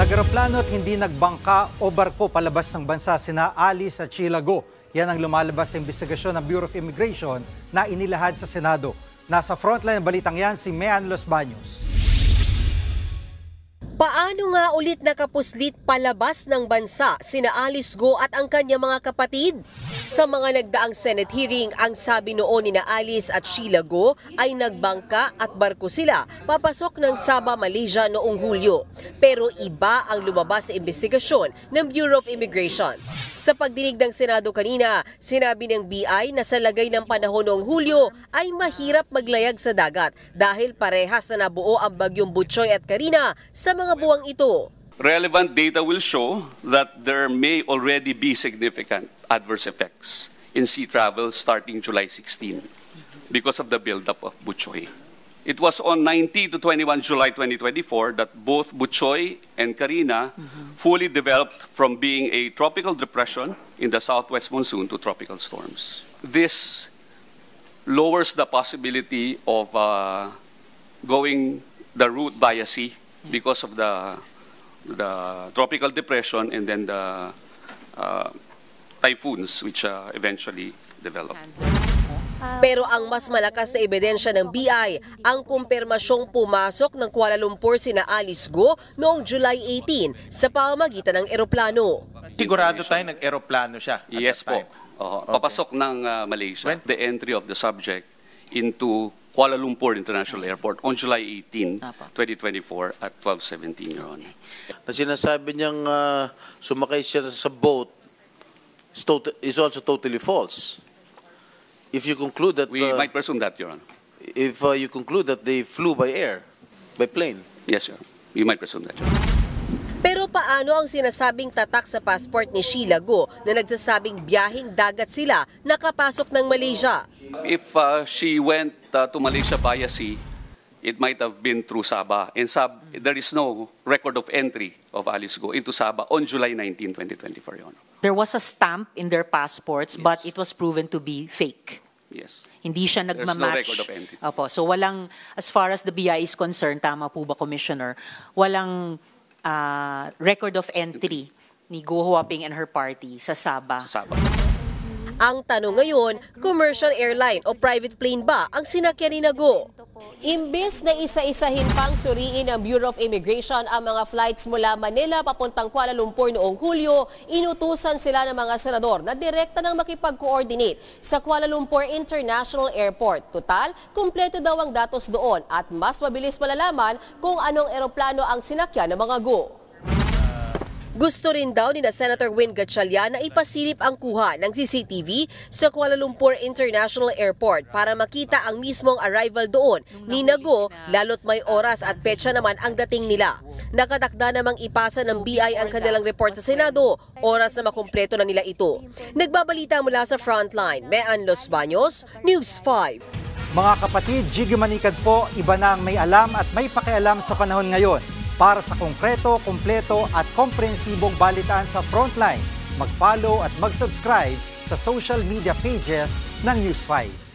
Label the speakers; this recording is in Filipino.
Speaker 1: Nag-aeroplano at hindi nagbangka o barko palabas ng bansa sina Alice at Sheila Go. Yan ang lumalabas sa investigasyon ng Bureau of Immigration na inilahad sa Senado. Nasa frontline ng balitang yan si Mean Los Baños.
Speaker 2: Paano nga ulit nakapuslit palabas ng bansa sina Alice Go at ang kanyang mga kapatid? Sa mga nagdaang Senate hearing, ang sabi noon ni Alice at Sheila Go ay nagbangka at barko sila papasok ng Sabah, Malaysia noong Hulyo. Pero iba ang lumabas sa investigasyon ng Bureau of Immigration. Sa pagdinig ng Senado kanina, sinabi ng BI na sa lagay ng panahon noong Hulyo ay mahirap maglayag sa dagat dahil parehas na nabuo ang bagyong Butchoy at Karina sa mga buwang ito.
Speaker 3: Relevant data will show that there may already be significant adverse effects in sea travel starting July 16 because of the buildup of Butchoy. It was on 19 to 21 July 2024 that both Butchoy and Karina fully developed from being a tropical depression in the southwest monsoon to tropical storms. This lowers the possibility of going the route via sea because of the tropical depression and then the typhoons which eventually developed.
Speaker 2: Pero ang mas malakas na ebidensya ng BI ang kumpirmasyong pumasok ng Kuala Lumpur sina Alice Go noong July 18 sa pamamagitan ng eroplano.
Speaker 4: Sigurado tayo nag-eroplano siya?
Speaker 3: Yes po. Papasok ng Malaysia. The entry of the subject into Kuala Lumpur International Airport on July 18, 2024 at 12:17, Your Honor.
Speaker 5: Na sinasabi niyang sumakay siya sa boat is also totally false. If you conclude that...
Speaker 3: We might presume that, Your Honor.
Speaker 5: If you conclude that they flew by air, by plane.
Speaker 3: Yes, Your Honor. We might presume that, Your Honor.
Speaker 2: Pero paano ang sinasabing tatak sa passport ni Sheila Go na nagsasabing biyaheng dagat sila nakapasok ng Malaysia?
Speaker 3: If she went to Malaysia via sea, it might have been through Sabah. And there is no record of entry of Alice Go into Sabah on July 19, 2024, Your Honor.
Speaker 6: There was a stamp in their passports,
Speaker 3: Yes.
Speaker 6: but it was proven to be fake.
Speaker 3: Yes.
Speaker 6: Hindi siya
Speaker 3: There's no
Speaker 6: nagmamatch.
Speaker 3: record of entry.
Speaker 6: Opo, so walang, as far as the BI is concerned, tama po ba, Commissioner, walang record of entry ni Go Huaping and her party sa Sabah.
Speaker 3: Sa Sabah.
Speaker 2: Ang tanong ngayon, commercial airline o private plane ba ang sinakyan ni Go? Imbes na isa-isahin pang suriin ng Bureau of Immigration ang mga flights mula Manila papuntang Kuala Lumpur noong Hulyo, inutusan sila ng mga senador na direkta nang makipag-coordinate sa Kuala Lumpur International Airport. Total, kumpleto daw ang datos doon at mas mabilis malalaman kung anong eroplano ang sinakyan ng mga Go. Gusto rin daw ni Senator Win Gatchalian na ipasilip ang kuha ng CCTV sa Kuala Lumpur International Airport para makita ang mismong arrival doon ni Go, lalo't may oras at petsa naman ang dating nila. Nakatakda namang ipasa ng BI ang kanilang report sa Senado, oras na makumpleto na nila ito. Nagbabalita mula sa Frontline, Mean Los Baños, News 5.
Speaker 1: Mga kapatid, Jiggy Manikad po, iba na ang may alam at may pakialam sa panahon ngayon. Para sa konkreto, kumpleto at komprehensibong balitaan sa Frontline, mag-follow at mag-subscribe sa social media pages ng News 5.